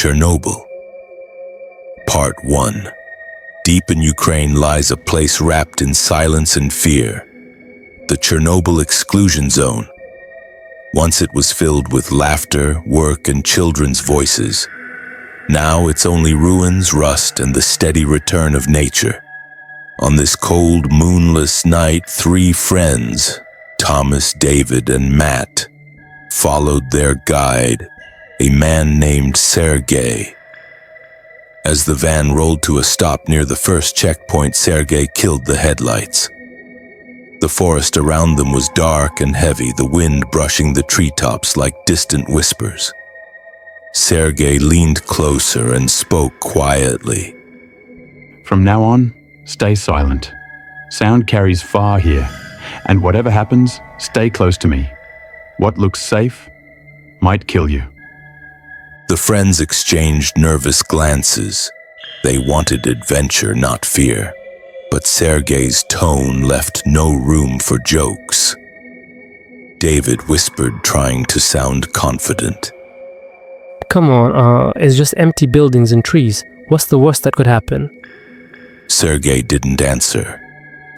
Chernobyl. Part 1. Deep in Ukraine lies a place wrapped in silence and fear. The Chernobyl Exclusion Zone. Once it was filled with laughter, work, and children's voices. Now it's only ruins, rust, and the steady return of nature. On this cold, moonless night, 3 friends, Thomas, David, and Matt, followed their guide, a man named Sergei. As the van rolled to a stop near the first checkpoint, Sergei killed the headlights. The forest around them was dark and heavy, the wind brushing the treetops like distant whispers. Sergei leaned closer and spoke quietly. From now on, stay silent. Sound carries far here, and whatever happens, stay close to me. What looks safe might kill you. The friends exchanged nervous glances. They wanted adventure, not fear. But Sergei's tone left no room for jokes. David whispered, trying to sound confident. Come on, it's just empty buildings and trees. What's the worst that could happen? Sergei didn't answer.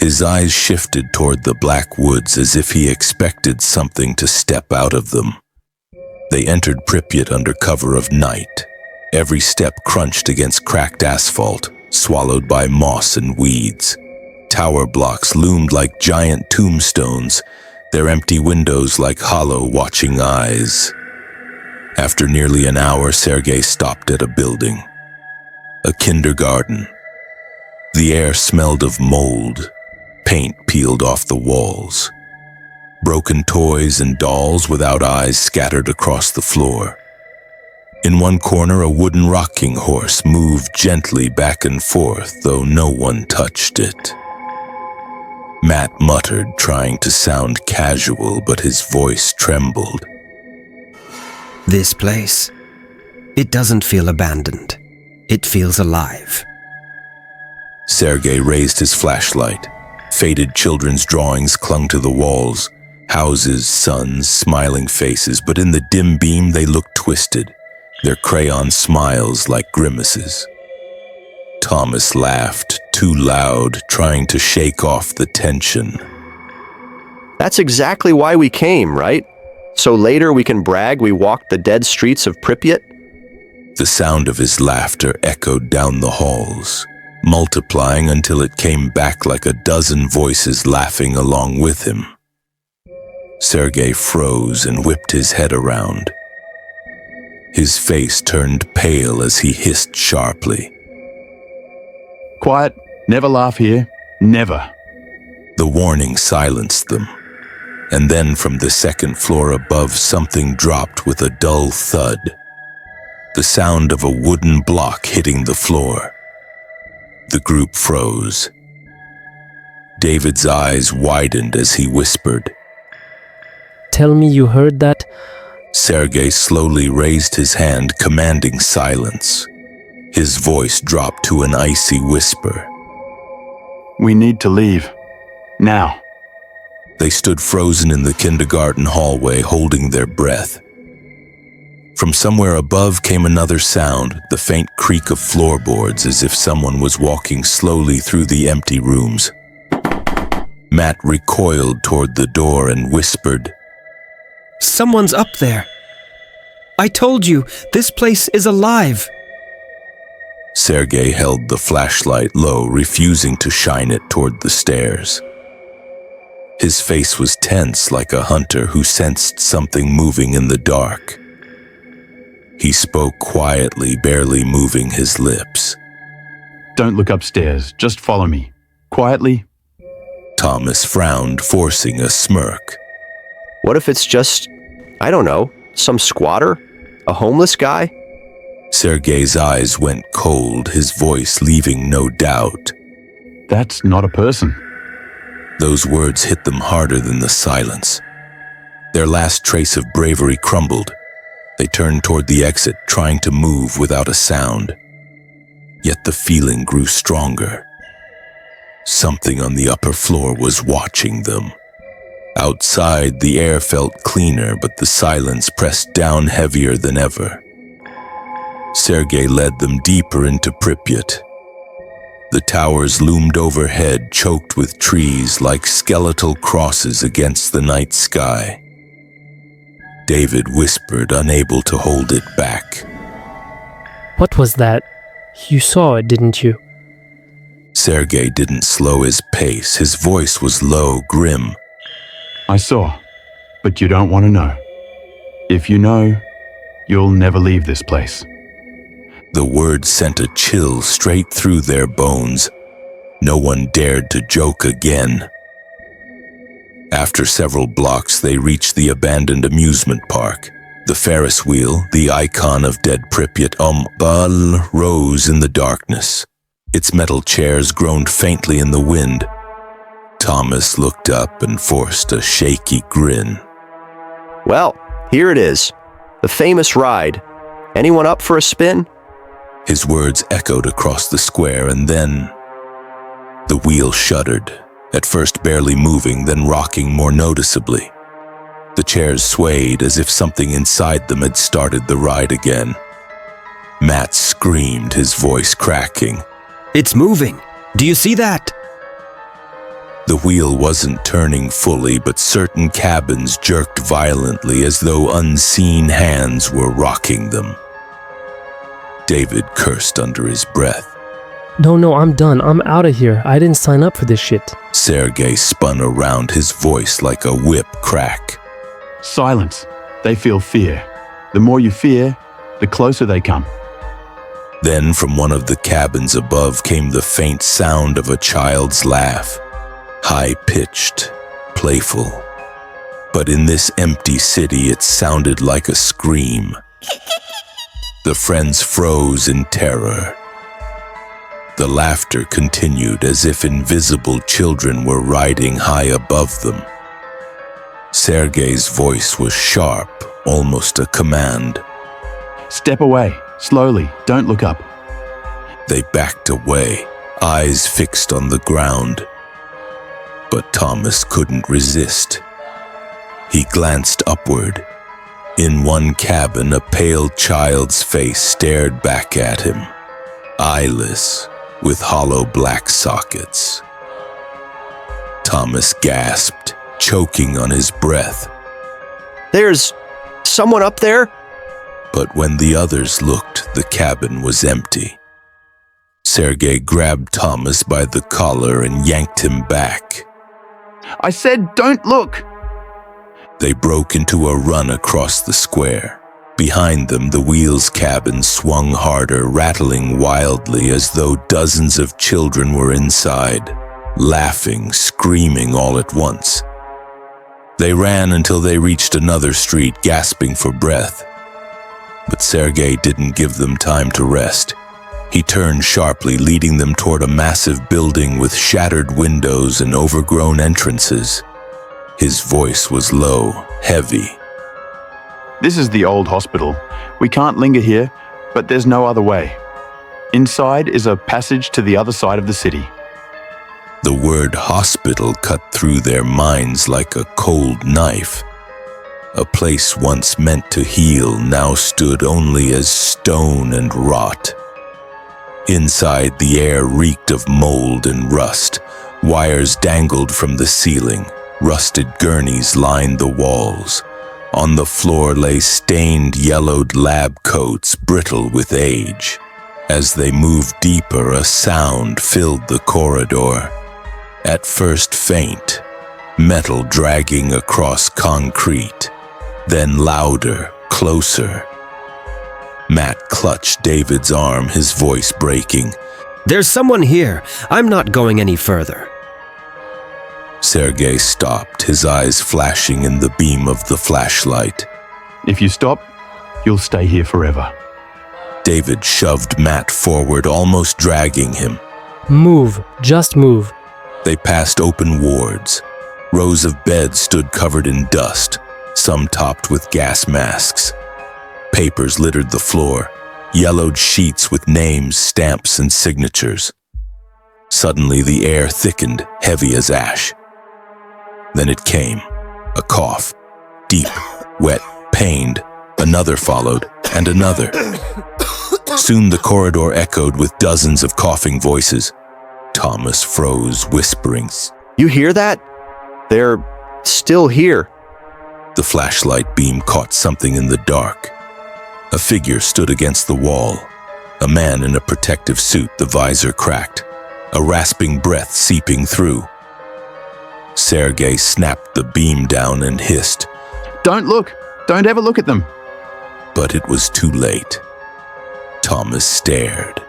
His eyes shifted toward the black woods as if he expected something to step out of them. They entered Pripyat under cover of night. Every step crunched against cracked asphalt, swallowed by moss and weeds. Tower blocks loomed like giant tombstones, their empty windows like hollow watching eyes. After nearly an hour, Sergei stopped at a building. A kindergarten. The air smelled of mold, paint peeled off the walls. Broken toys and dolls without eyes scattered across the floor. In one corner, a wooden rocking horse moved gently back and forth, though no one touched it. Matt muttered, trying to sound casual, but his voice trembled. This place, it doesn't feel abandoned. It feels alive. Sergei raised his flashlight. Faded children's drawings clung to the walls. Houses, suns, smiling faces, but in the dim beam they looked twisted, their crayon smiles like grimaces. Thomas laughed, too loud, trying to shake off the tension. That's exactly why we came, right? So later we can brag we walked the dead streets of Pripyat? The sound of his laughter echoed down the halls, multiplying until it came back like a dozen voices laughing along with him. Sergei froze and whipped his head around. His face turned pale as he hissed sharply. Quiet, never laugh here, never. The warning silenced them, and then from the second floor above something dropped with a dull thud. The sound of a wooden block hitting the floor. The group froze. David's eyes widened as he whispered. Tell me you heard that? Sergei slowly raised his hand, commanding silence. His voice dropped to an icy whisper. We need to leave. Now. They stood frozen in the kindergarten hallway, holding their breath. From somewhere above came another sound, the faint creak of floorboards, as if someone was walking slowly through the empty rooms. Matt recoiled toward the door and whispered, Someone's up there. I told you, this place is alive. Sergei held the flashlight low, refusing to shine it toward the stairs. His face was tense like a hunter who sensed something moving in the dark. He spoke quietly, barely moving his lips. Don't look upstairs, just follow me. Quietly. Thomas frowned, forcing a smirk. What if it's just, I don't know, some squatter? A homeless guy? Sergei's eyes went cold, his voice leaving no doubt. That's not a person. Those words hit them harder than the silence. Their last trace of bravery crumbled. They turned toward the exit, trying to move without a sound. Yet the feeling grew stronger. Something on the upper floor was watching them. Outside, the air felt cleaner, but the silence pressed down heavier than ever. Sergei led them deeper into Pripyat. The towers loomed overhead, choked with trees like skeletal crosses against the night sky. David whispered, unable to hold it back. What was that? You saw it, didn't you? Sergei didn't slow his pace. His voice was low, grim. I saw, but you don't want to know. If you know, you'll never leave this place. The word sent a chill straight through their bones. No one dared to joke again. After several blocks, they reached the abandoned amusement park. The Ferris wheel, the icon of dead Pripyat, rose in the darkness. Its metal chairs groaned faintly in the wind. Thomas looked up and forced a shaky grin. Well, here it is. The famous ride. Anyone up for a spin? His words echoed across the square, and then the wheel shuddered, at first barely moving, then rocking more noticeably. The chairs swayed as if something inside them had started the ride again. Matt screamed, his voice cracking. It's moving. Do you see that? The wheel wasn't turning fully, but certain cabins jerked violently as though unseen hands were rocking them. David cursed under his breath. No, I'm done. I'm out of here. I didn't sign up for this shit. Sergei spun around, his voice like a whip crack. Silence. They feel fear. The more you fear, the closer they come. Then from one of the cabins above came the faint sound of a child's laugh. High-pitched, playful. But in this empty city, it sounded like a scream. The friends froze in terror. The laughter continued as if invisible children were riding high above them. Sergei's voice was sharp, almost a command. Step away, slowly, don't look up. They backed away, eyes fixed on the ground. But Thomas couldn't resist. He glanced upward. In one cabin, a pale child's face stared back at him, eyeless, with hollow black sockets. Thomas gasped, choking on his breath. There's someone up there? But when the others looked, the cabin was empty. Sergei grabbed Thomas by the collar and yanked him back. I said, don't look! They broke into a run across the square. Behind them, the wheel's cabin swung harder, rattling wildly as though dozens of children were inside, laughing, screaming all at once. They ran until they reached another street, gasping for breath. But Sergei didn't give them time to rest. He turned sharply, leading them toward a massive building with shattered windows and overgrown entrances. His voice was low, heavy. This is the old hospital. We can't linger here, but there's no other way. Inside is a passage to the other side of the city. The word hospital cut through their minds like a cold knife. A place once meant to heal now stood only as stone and rot. Inside, the air reeked of mold and rust. Wires dangled from the ceiling. Rusted gurneys lined the walls. On the floor lay stained, yellowed lab coats, brittle with age. As they moved deeper, a sound filled the corridor. At first faint, metal dragging across concrete. Then louder, closer. Matt clutched David's arm, his voice breaking. There's someone here. I'm not going any further. Sergei stopped, his eyes flashing in the beam of the flashlight. If you stop, you'll stay here forever. David shoved Matt forward, almost dragging him. Move. Just move. They passed open wards. Rows of beds stood covered in dust, some topped with gas masks. Papers littered the floor, yellowed sheets with names, stamps, and signatures. Suddenly the air thickened, heavy as ash. Then it came, a cough, deep, wet, pained. Another followed, and another. Soon the corridor echoed with dozens of coughing voices. Thomas froze, whispering. You hear that? They're still here. The flashlight beam caught something in the dark. A figure stood against the wall. A man in a protective suit, the visor cracked, a rasping breath seeping through. Sergei snapped the beam down and hissed. Don't look! Don't ever look at them! But it was too late. Thomas stared,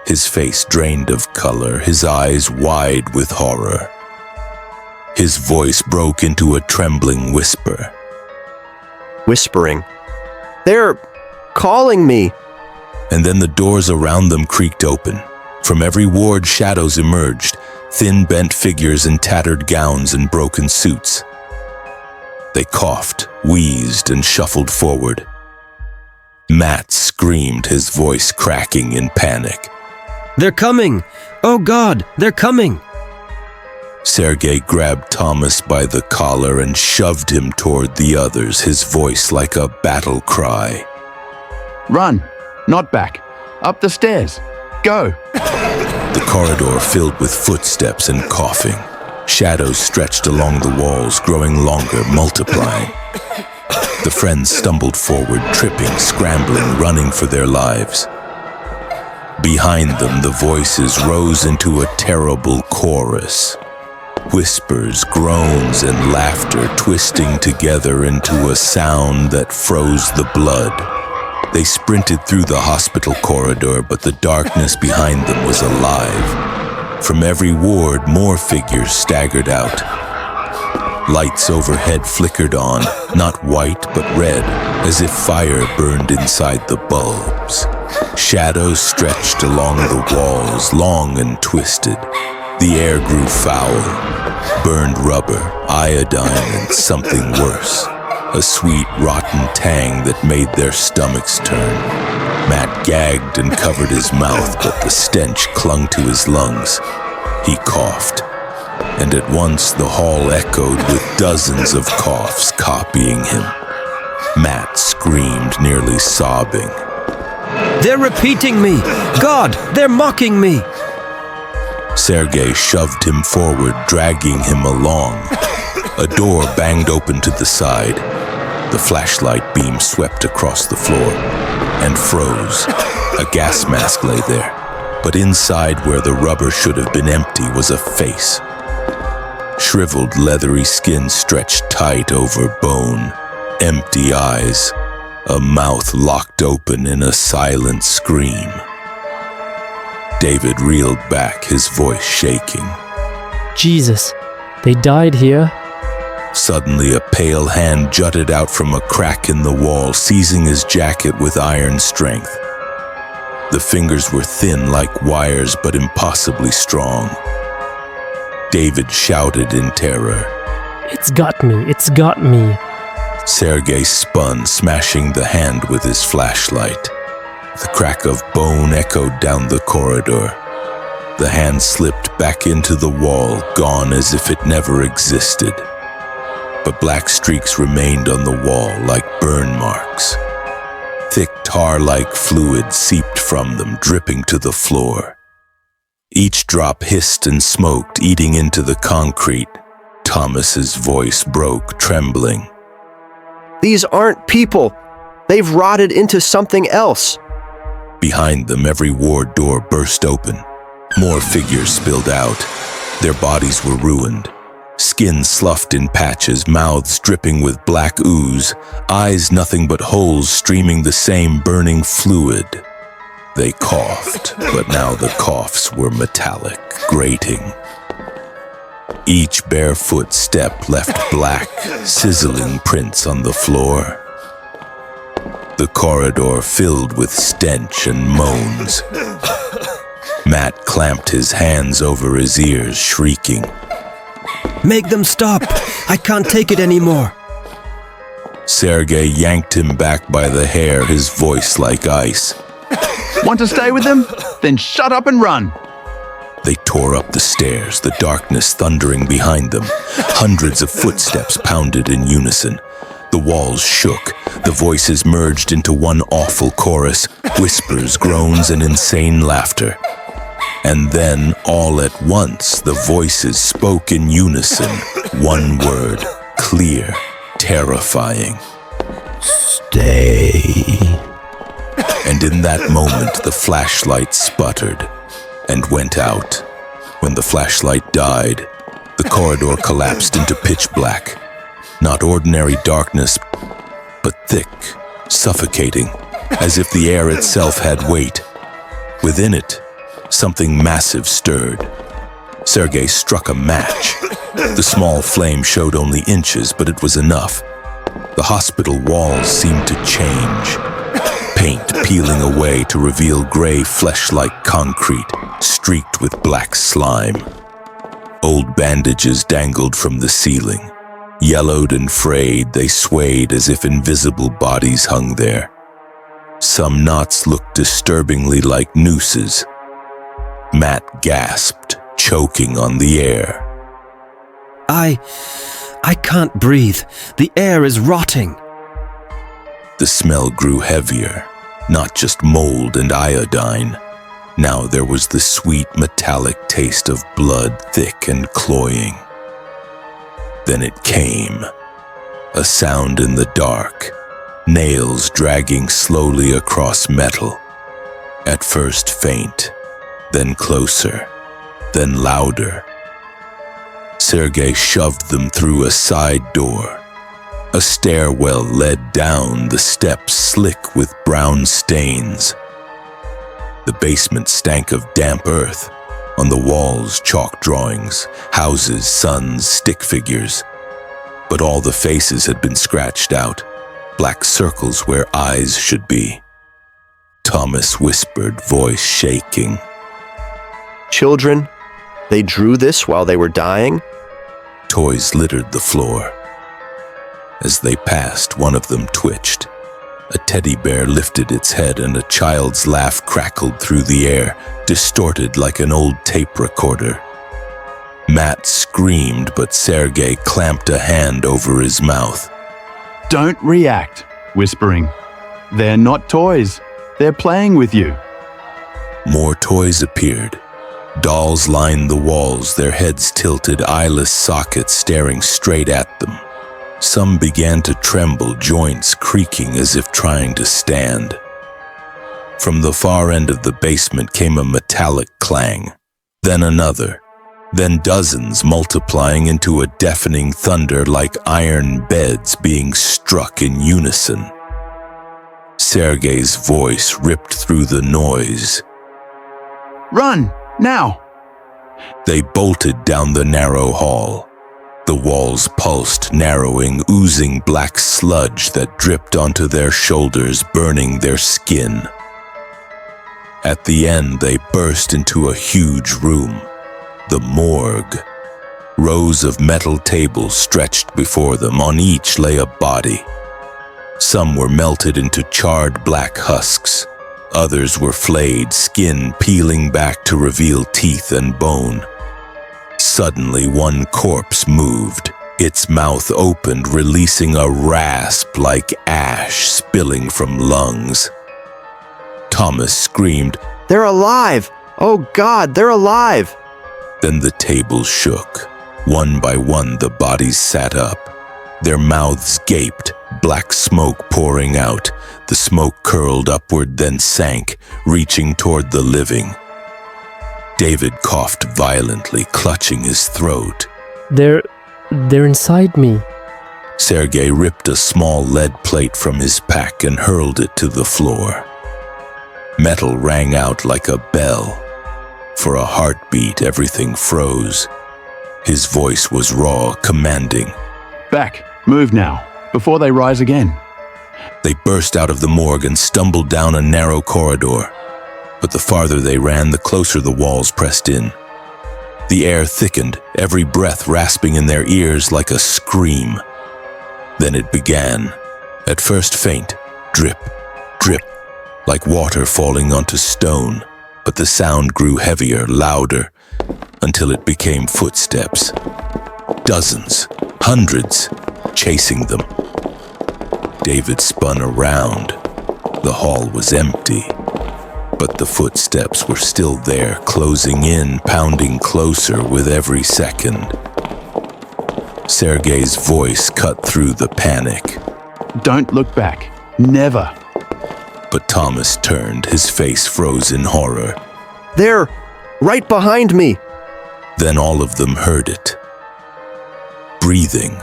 his face drained of color, his eyes wide with horror. His voice broke into a trembling whisper. Whispering. They're calling me. And then the doors around them creaked open. From every ward, shadows emerged, thin bent figures in tattered gowns and broken suits. They coughed, wheezed, and shuffled forward. Matt screamed, his voice cracking in panic. They're coming! Oh God, they're coming! Sergei grabbed Thomas by the collar and shoved him toward the others, his voice like a battle cry. Run! Not back! Up the stairs! Go! The corridor filled with footsteps and coughing. Shadows stretched along the walls, growing longer, multiplying. The friends stumbled forward, tripping, scrambling, running for their lives. Behind them, the voices rose into a terrible chorus. Whispers, groans, and laughter twisting together into a sound that froze the blood. They sprinted through the hospital corridor, but the darkness behind them was alive. From every ward, more figures staggered out. Lights overhead flickered on, not white but red, as if fire burned inside the bulbs. Shadows stretched along the walls, long and twisted. The air grew foul. Burned rubber, iodine, and something worse. A sweet, rotten tang that made their stomachs turn. Matt gagged and covered his mouth, but the stench clung to his lungs. He coughed, and at once the hall echoed with dozens of coughs copying him. Matt screamed, nearly sobbing. They're repeating me! God, they're mocking me! Sergei shoved him forward, dragging him along. A door banged open to the side. The flashlight beam swept across the floor and froze. A gas mask lay there, but inside where the rubber should have been empty was a face. Shriveled, leathery skin stretched tight over bone, empty eyes, a mouth locked open in a silent scream. David reeled back, his voice shaking. Jesus, they died here? Suddenly, a pale hand jutted out from a crack in the wall, seizing his jacket with iron strength. The fingers were thin like wires, but impossibly strong. David shouted in terror. It's got me, it's got me. Sergei spun, smashing the hand with his flashlight. The crack of bone echoed down the corridor. The hand slipped back into the wall, gone as if it never existed. But black streaks remained on the wall like burn marks. Thick tar-like fluid seeped from them, dripping to the floor. Each drop hissed and smoked, eating into the concrete. Thomas's voice broke, trembling. These aren't people. They've rotted into something else. Behind them, every ward door burst open. More figures spilled out. Their bodies were ruined. Skin sloughed in patches, mouths dripping with black ooze, eyes nothing but holes streaming the same burning fluid. They coughed, but now the coughs were metallic, grating. Each barefoot step left black, sizzling prints on the floor. The corridor filled with stench and moans. Matt clamped his hands over his ears, shrieking. Make them stop! I can't take it anymore! Sergei yanked him back by the hair, his voice like ice. Want to stay with them? Then shut up and run! They tore up the stairs, the darkness thundering behind them. Hundreds of footsteps pounded in unison. The walls shook. The voices merged into one awful chorus, whispers, groans, and insane laughter. And then, all at once, the voices spoke in unison. One word, clear, terrifying. Stay. And in that moment, the flashlight sputtered and went out. When the flashlight died, the corridor collapsed into pitch black. Not ordinary darkness, but thick, suffocating, as if the air itself had weight. Within it, something massive stirred. Sergei struck a match. The small flame showed only inches, but it was enough. The hospital walls seemed to change. Paint peeling away to reveal gray flesh-like concrete, streaked with black slime. Old bandages dangled from the ceiling. Yellowed and frayed, they swayed as if invisible bodies hung there. Some knots looked disturbingly like nooses. Matt gasped, choking on the air. I can't breathe. The air is rotting. The smell grew heavier, not just mold and iodine. Now there was the sweet metallic taste of blood, thick and cloying. Then it came, a sound in the dark, nails dragging slowly across metal. At first faint, then closer, then louder. Sergei shoved them through a side door. A stairwell led down, the steps slick with brown stains. The basement stank of damp earth. On the walls, chalk drawings, houses, suns, stick figures. But all the faces had been scratched out, black circles where eyes should be. Thomas whispered, voice shaking. Children, they drew this while they were dying? Toys littered the floor. As they passed, one of them twitched. A teddy bear lifted its head and a child's laugh crackled through the air, distorted like an old tape recorder. Matt screamed, but Sergei clamped a hand over his mouth. Don't react, whispering. They're not toys. They're playing with you. More toys appeared. Dolls lined the walls, their heads tilted, eyeless sockets staring straight at them. Some began to tremble, joints creaking as if trying to stand. From the far end of the basement came a metallic clang, then another, then dozens multiplying into a deafening thunder like iron beds being struck in unison. Sergei's voice ripped through the noise. Run, now! They bolted down the narrow hall. The walls pulsed, narrowing, oozing black sludge that dripped onto their shoulders, burning their skin. At the end, they burst into a huge room, the morgue. Rows of metal tables stretched before them, on each lay a body. Some were melted into charred black husks. Others were flayed, skin peeling back to reveal teeth and bone. Suddenly, one corpse moved. Its mouth opened, releasing a rasp like ash spilling from lungs. Thomas screamed, They're alive! Oh God, they're alive! Then the tables shook. One by one, the bodies sat up. Their mouths gaped, black smoke pouring out. The smoke curled upward, then sank, reaching toward the living. David coughed violently, clutching his throat. They're inside me. Sergei ripped a small lead plate from his pack and hurled it to the floor. Metal rang out like a bell. For a heartbeat, everything froze. His voice was raw, commanding. Back, move now, before they rise again. They burst out of the morgue and stumbled down a narrow corridor. But the farther they ran, the closer the walls pressed in. The air thickened, every breath rasping in their ears like a scream. Then it began. At first faint, drip, drip, like water falling onto stone. But the sound grew heavier, louder, until it became footsteps. Dozens, hundreds, chasing them. David spun around. The hall was empty, but the footsteps were still there, closing in, pounding closer with every second. Sergei's voice cut through the panic. Don't look back. Never. But Thomas turned, his face froze in horror. There! Right behind me! Then all of them heard it. Breathing.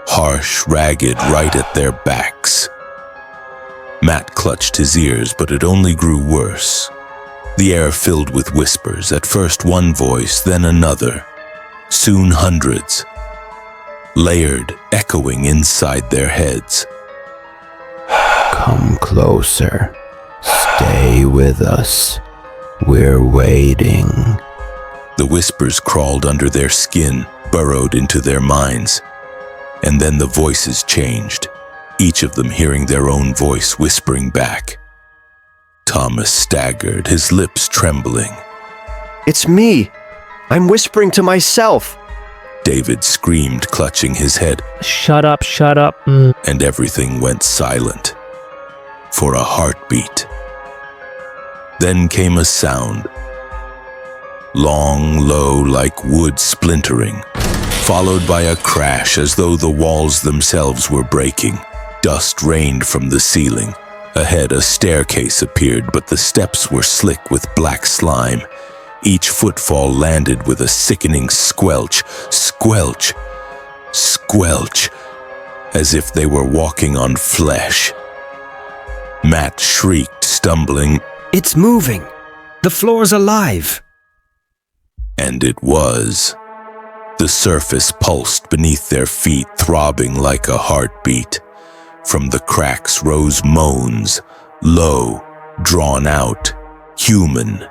Harsh, ragged, right at their backs. Matt clutched his ears, but it only grew worse. The air filled with whispers, at first one voice, then another. Soon hundreds. Layered, echoing inside their heads. Come closer. Stay with us. We're waiting. The whispers crawled under their skin, burrowed into their minds. And then the voices changed, each of them hearing their own voice whispering back. Thomas staggered, his lips trembling. It's me! I'm whispering to myself! David screamed, clutching his head, Shut up, shut up. and everything went silent. For a heartbeat. Then came a sound. Long, low, like wood splintering, followed by a crash as though the walls themselves were breaking. Dust rained from the ceiling. Ahead, a staircase appeared, but the steps were slick with black slime. Each footfall landed with a sickening squelch, squelch, squelch, as if they were walking on flesh. Matt shrieked, stumbling, It's moving. The floor's alive. and it was. The surface pulsed beneath their feet, throbbing like a heartbeat. From the cracks rose moans, low, drawn out, human.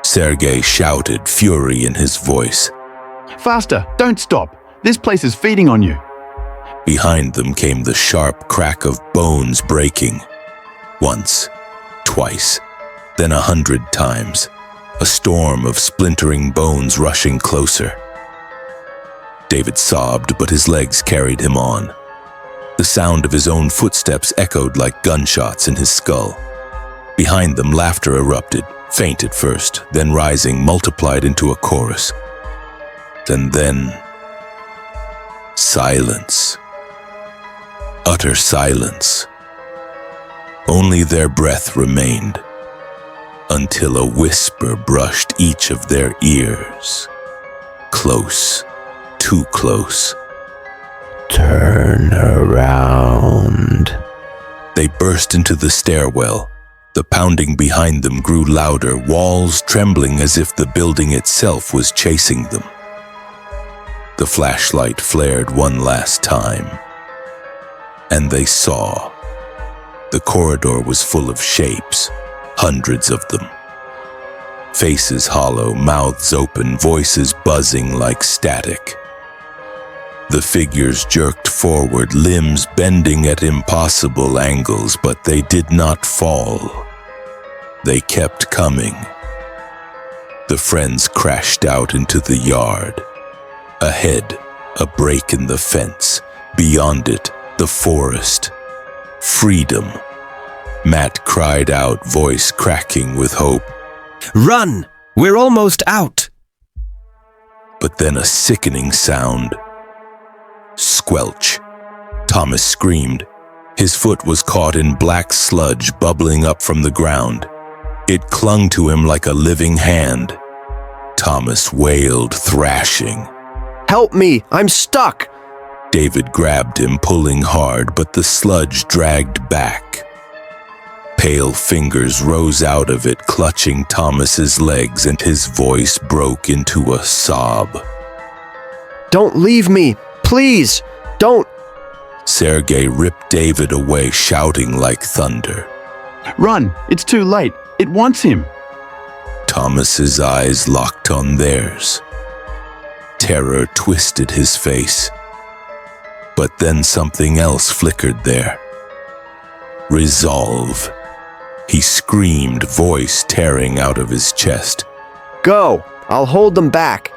Sergei shouted, fury in his voice. Faster! Don't stop! This place is feeding on you! Behind them came the sharp crack of bones breaking. Once, twice, then 100 times. A storm of splintering bones rushing closer. David sobbed, but his legs carried him on. The sound of his own footsteps echoed like gunshots in his skull. Behind them, laughter erupted, faint at first, then rising, multiplied into a chorus. And then, silence. Utter silence. Only their breath remained, until a whisper brushed each of their ears. Close, too close. Turn around. They burst into the stairwell. The pounding behind them grew louder, walls trembling as if the building itself was chasing them. The flashlight flared one last time, and they saw. The corridor was full of shapes, hundreds of them. Faces hollow, mouths open, voices buzzing like static. The figures jerked forward, limbs bending at impossible angles, but they did not fall. They kept coming. The friends crashed out into the yard. Ahead, a break in the fence. Beyond it, the forest. Freedom. Matt cried out, voice cracking with hope. Run! We're almost out. But then a sickening sound. Squelch. Thomas screamed. His foot was caught in black sludge bubbling up from the ground. It clung to him like a living hand. Thomas wailed, thrashing. Help me! I'm stuck! David grabbed him, pulling hard, but the sludge dragged back. Pale fingers rose out of it, clutching Thomas's legs, and his voice broke into a sob. Don't leave me! Please! Don't! Sergei ripped David away, shouting like thunder. Run! It's too late! It wants him! Thomas's eyes locked on theirs. Terror twisted his face. But then something else flickered there. Resolve. He screamed, voice tearing out of his chest. Go! I'll hold them back!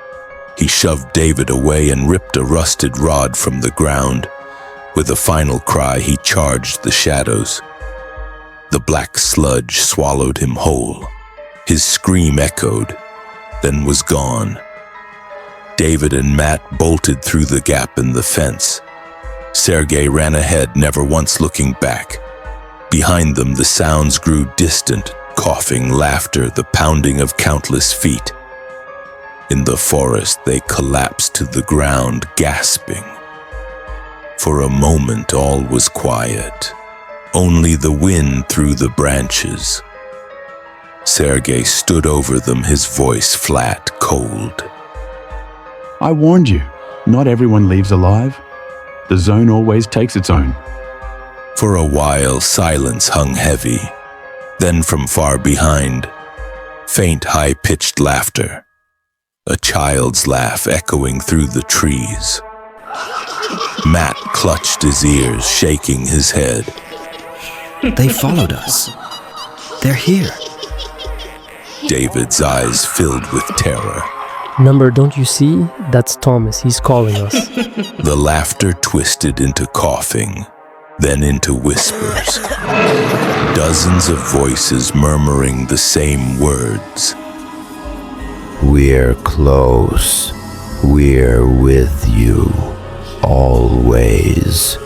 He shoved David away and ripped a rusted rod from the ground. With a final cry, he charged the shadows. The black sludge swallowed him whole. His scream echoed, then was gone. David and Matt bolted through the gap in the fence. Sergei ran ahead, never once looking back. Behind them, the sounds grew distant, coughing, laughter, the pounding of countless feet. In the forest, they collapsed to the ground, gasping. For a moment, all was quiet. Only the wind through the branches. Sergei stood over them, his voice flat, cold. I warned you, not everyone leaves alive. The zone always takes its own. For a while, silence hung heavy. Then from far behind, faint, high-pitched laughter. A child's laugh echoing through the trees. Matt clutched his ears, shaking his head. They followed us. They're here. David's eyes filled with terror. Number, don't you see? That's Thomas. He's calling us. The laughter twisted into coughing, then into whispers. Dozens of voices murmuring the same words. We're close. We're with you. Always.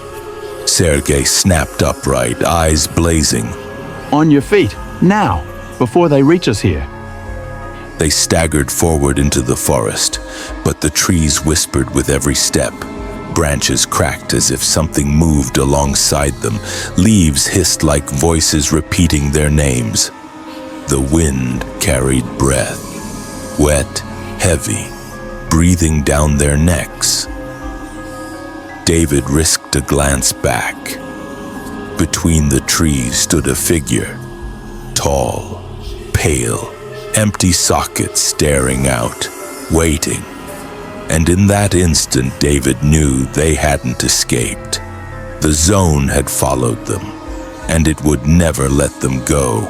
Sergei snapped upright, eyes blazing. On your feet, now, before they reach us here. They staggered forward into the forest, but the trees whispered with every step. Branches cracked as if something moved alongside them. Leaves hissed like voices repeating their names. The wind carried breath, wet, heavy, breathing down their necks. David risked a glance back. Between the trees stood a figure, tall, pale, empty sockets staring out, waiting. And in that instant, David knew they hadn't escaped. The zone had followed them, and it would never let them go.